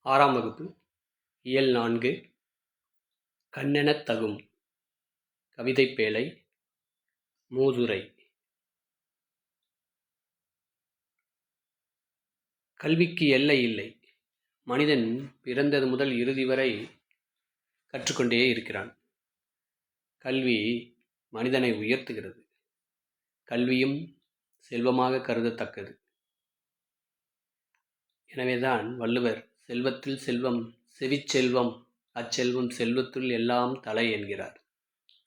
ஆறாம் வகுப்பு இயல் 4 கண்ணெனத் தகும் கவிதைப்பேழை மூதுரை. கல்விக்கு எல்லை இல்லை. மனிதன் பிறந்தது முதல் இறுதி வரை கற்றுக்கொண்டே இருக்கிறான். கல்வி மனிதனை உயர்த்துகிறது. கல்வியும் செல்வமாக கருதத்தக்கது. எனவேதான் வள்ளுவர் செல்வத்தில் செல்வம் செவிச்செல்வம், அச்செல்வம் செல்வத்துள் எல்லாம் தலை என்கிறார்.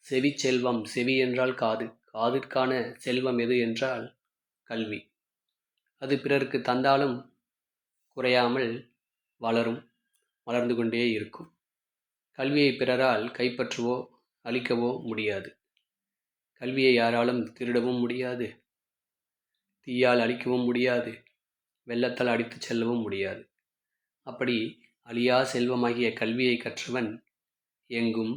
செவிச்செல்வம், செவி என்றால் காது. காதிற்கான செல்வம் எது என்றால் கல்வி. அது பிறருக்கு தந்தாலும் குறையாமல் வளரும், வளர்ந்து கொண்டே இருக்கும். கல்வியை பிறரால் கைப்பற்றவோ அழிக்கவோ முடியாது. கல்வியை யாராலும் திருடவும் முடியாது, தீயால் அழிக்கவும் முடியாது, வெள்ளத்தால் அடித்துச் செல்லவும் முடியாது. அப்படி அழியா செல்வமாகிய கல்வியை கற்றவன் எங்கும்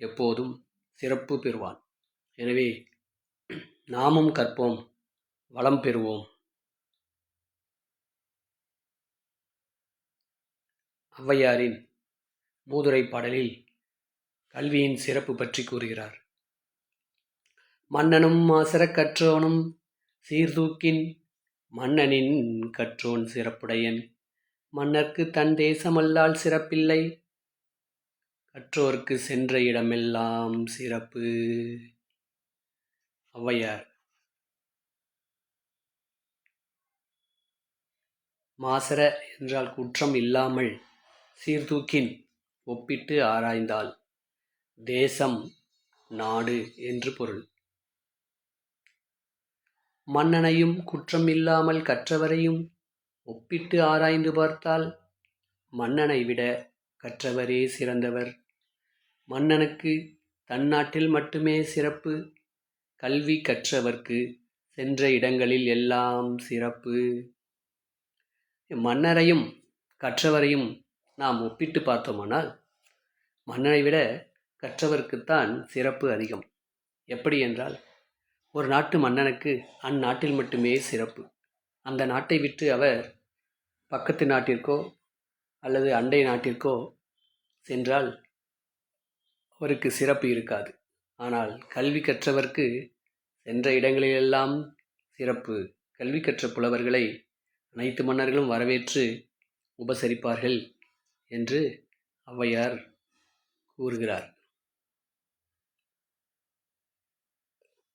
எப்போதும் சிறப்பு பெறுவான். எனவே நாமும் கற்போம், வளம் பெறுவோம். ஔவையாரின் மூதுரை பாடலில் கல்வியின் சிறப்பு பற்றி கூறுகிறார். மன்னனும் மாசறக் கற்றோனும் சீர்தூக்கின், மன்னனின் கற்றோன் சிறப்புடையன். மன்னர்க்கு தன் தேசமல்லால் சிறப்பில்லை, கற்றோர்க்கு சென்ற இடமெல்லாம் சிறப்பு. ஔவையார். மாசற என்றால் குற்றம் இல்லாமல், சீர்தூக்கின் ஒப்பிட்டு ஆராய்ந்தால், தேசம் நாடு என்று பொருள். மன்னனையும் குற்றம் இல்லாமல் கற்றவரையும் ஒப்பிட்டு ஆராய்ந்து பார்த்தால், மன்னனை விட கற்றவரே சிறந்தவர். மன்னனுக்கு தன் நாட்டில் மட்டுமே சிறப்பு, கல்வி கற்றவர்க்கு சென்ற இடங்களில் எல்லாம் சிறப்பு. மன்னரையும் கற்றவரையும் நாம் ஒப்பிட்டு பார்த்தோமானால், மன்னனை விட கற்றவர்க்குத்தான் சிறப்பு அதிகம். எப்படி என்றால், ஒரு நாட்டு மன்னனுக்கு அந்நாட்டில் மட்டுமே சிறப்பு. அந்த நாட்டை விட்டு அவர் பக்கத்து நாட்டிற்கோ அல்லது அண்டை நாட்டிற்கோ சென்றால் அவருக்கு சிறப்பு இருக்காது. ஆனால் கல்வி கற்றவர்க்கு சென்ற இடங்களிலெல்லாம் சிறப்பு. கல்வி கற்ற புலவர்களை அனைத்து மன்னர்களும் வரவேற்று உபசரிப்பார்கள் என்று ஔவையார் கூறுகிறார்.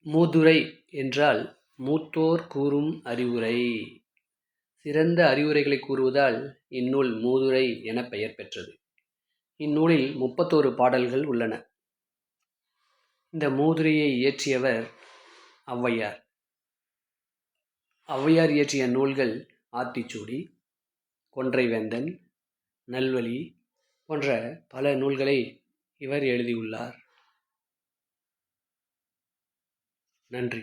மூதுரை என்றால் மூத்தோர் கூறும் அறிவுரை. சிறந்த அறிவுரைகளை கூறுவதால் இந்நூல் மூதுரை என பெயர் பெற்றது. இந்நூலில் 31 பாடல்கள் உள்ளன. இந்த மூதுரையை இயற்றியவர் ஔவையார். ஔவையார் இயற்றிய நூல்கள் ஆத்திச்சூடி, கொன்றைவேந்தன், நல்வழி போன்ற பல நூல்களை இவர் எழுதியுள்ளார். நன்றி.